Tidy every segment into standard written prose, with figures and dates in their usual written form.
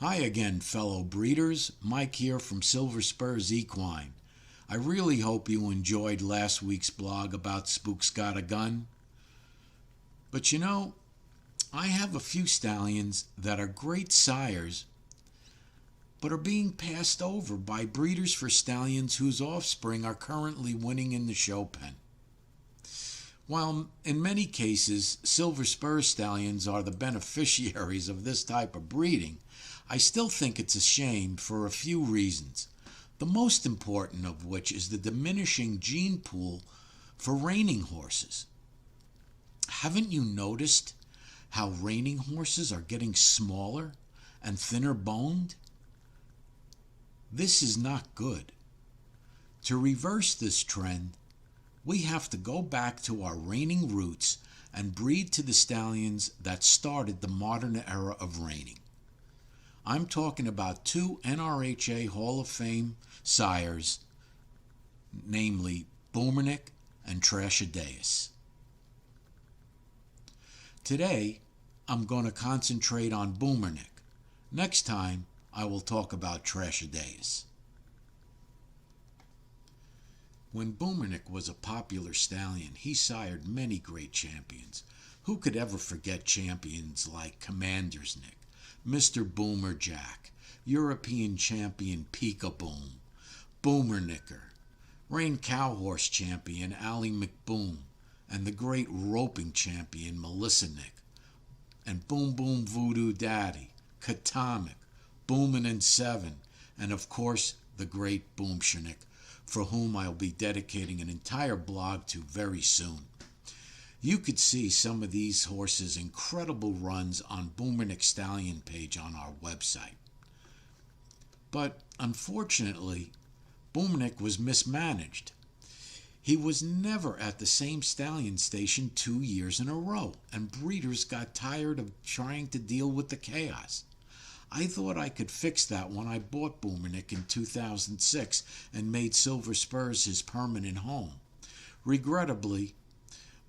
Hi again, fellow breeders. Mike here from Silver Spurs Equine. I really hope you enjoyed last week's blog about Spook's Got a Gun. But I have a few stallions that are great sires, but are being passed over by breeders for stallions whose offspring are currently winning in the show pen. While in many cases Silver Spurs stallions are the beneficiaries of this type of breeding, I still think it's a shame for a few reasons, the most important of which is the diminishing gene pool for reining horses. Haven't you noticed how reining horses are getting smaller and thinner boned? This is not good. To reverse this trend, we have to go back to our reining roots and breed to the stallions that started the modern era of reining. I'm talking about two NRHA Hall of Fame sires, namely Boomernic and Trashadaeus. Today, I'm going to concentrate on Boomernic. Next time, I will talk about Trashadaeus. When Boomernic was a popular stallion, he sired many great champions. Who could ever forget champions like Commander's Nick, Mr. Boomerjack, European champion Peekaboom, Boomernicker, Reign Cowhorse champion Allie McBoom, and the great roping champion Melissa Nick, and Boom Boom Voodoo Daddy, Katamic, Boomin' and Seven, and of course the great Boomshernick, for whom I'll be dedicating an entire blog to very soon. You could see some of these horses' incredible runs on Boomernic's Stallion page on our website. But unfortunately, Boomernic was mismanaged. He was never at the same stallion station 2 years in a row, and breeders got tired of trying to deal with the chaos. I thought I could fix that when I bought Boomernic in 2006 and made Silver Spurs his permanent home. Regrettably,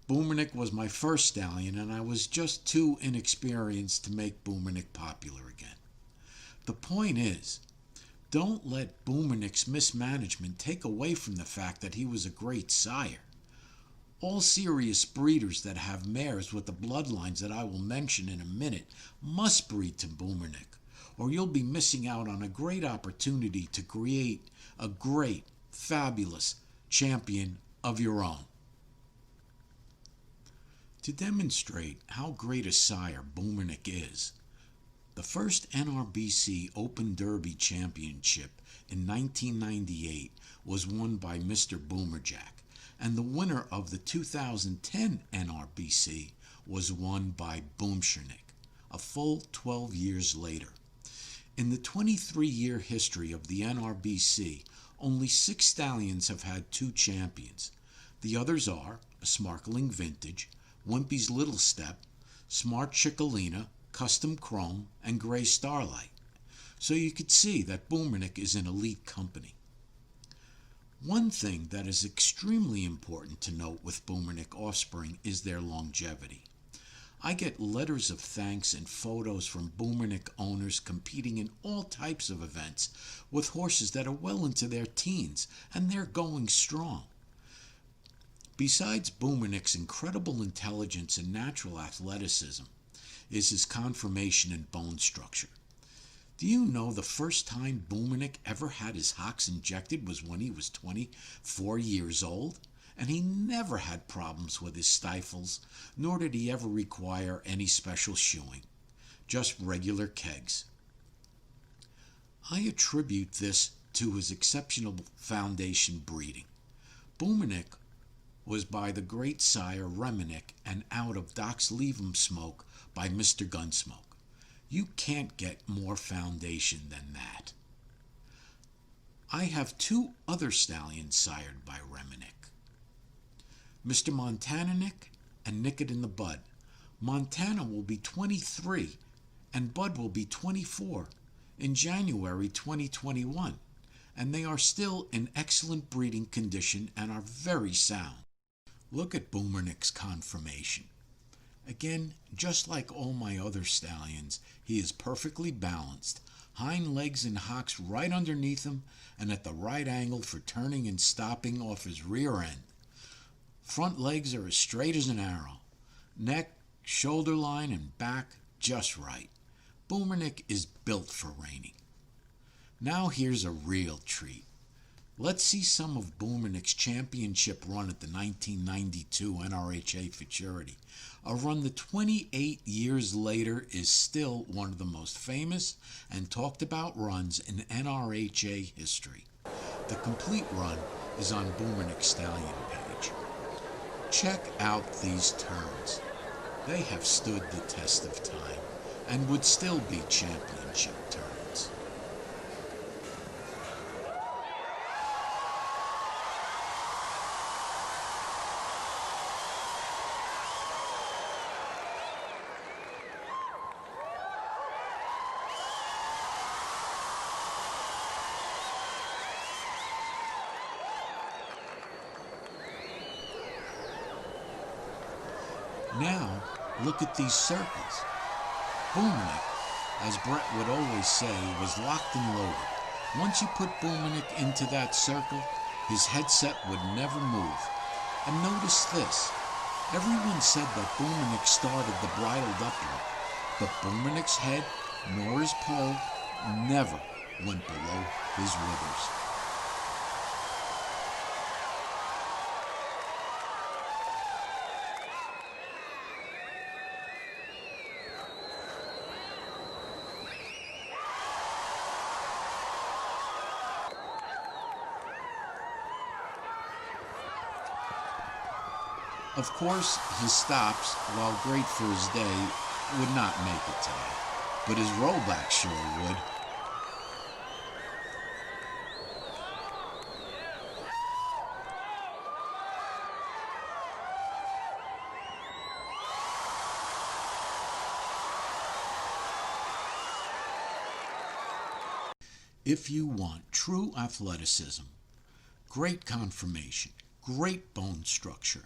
Boomernic was my first stallion, and I was just too inexperienced to make Boomernic popular again. The point is, don't let Boomernic's mismanagement take away from the fact that he was a great sire. All serious breeders that have mares with the bloodlines that I will mention in a minute must breed to Boomernic, or you'll be missing out on a great opportunity to create a great, fabulous champion of your own. To demonstrate how great a sire Boomernic is, the first NRBC Open Derby Championship in 1998 was won by Mr. Boomerjack, and the winner of the 2010 NRBC was won by Boomshernick, a full 12 years later. In the 23-year history of the NRBC, only 6 stallions have had 2 champions. The others are a Sparkling Vintage, Wimpy's Little Step, Smart Chickalina, Custom Chrome, and Gray Starlight. So you could see that Boomernic is in elite company. One thing that is extremely important to note with Boomernic offspring is their longevity. I get letters of thanks and photos from Boomernic owners competing in all types of events with horses that are well into their teens, and they're going strong. Besides Boomernic's incredible intelligence and natural athleticism is his conformation and bone structure. Do you know the first time Boomernic ever had his hocks injected was when he was 24 years old? And he never had problems with his stifles, nor did he ever require any special shoeing, just regular kegs. I attribute this to his exceptional foundation breeding. Boomernic was by the great sire Reminick and out of Doc's Leave 'em Smoke by Mr. Gunsmoke. You can't get more foundation than that. I have 2 other stallions sired by Reminick, Mr. Montana Nick and Nick It in the Bud. Montana will be 23 and Bud will be 24 in January 2021, and they are still in excellent breeding condition and are very sound. Look at Boomernic's conformation. Again, just like all my other stallions, he is perfectly balanced, hind legs and hocks right underneath him and at the right angle for turning and stopping off his rear end. Front legs are as straight as an arrow. Neck, shoulder line, and back just right. Boomernic is built for reining. Now here's a real treat. Let's see some of Boomernic's championship run at the 1992 NRHA Futurity, a run that 28 years later is still one of the most famous and talked about runs in NRHA history. The complete run is on Boomernic's Stallion page. Check out these turns. They have stood the test of time and would still be championship turns. Now, look at these circles. Boomernic, as Brett would always say, was locked and loaded. Once you put Boomernic into that circle, his headset would never move. And notice this. Everyone said that Boomernic started the bridled upright, but Boomernic's head nor his pole never went below his withers. Of course, his stops, while great for his day, would not make it today, but his rollback sure would. If you want true athleticism, great conformation, great bone structure,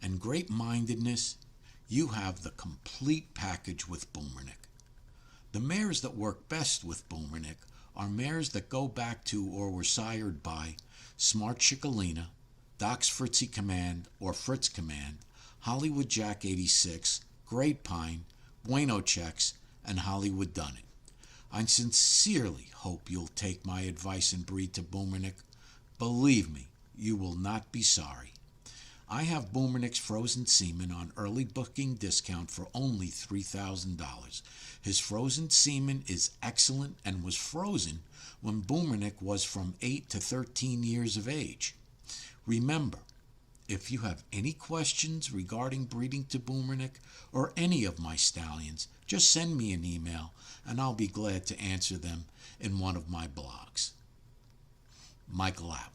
and great-mindedness, you have the complete package with Boomernic. The mares that work best with Boomernic are mares that go back to or were sired by Smart Chickalina, Doc's Fritzy Command or Fritz Command, Hollywood Jack 86, Great Pine, Bueno Checks, and Hollywood Dunnett. I sincerely hope you'll take my advice and breed to Boomernic. Believe me, you will not be sorry. I have Boomernic's frozen semen on early booking discount for only $3,000. His frozen semen is excellent and was frozen when Boomernic was from 8 to 13 years of age. Remember, if you have any questions regarding breeding to Boomernic or any of my stallions, just send me an email and I'll be glad to answer them in one of my blogs. Michael out.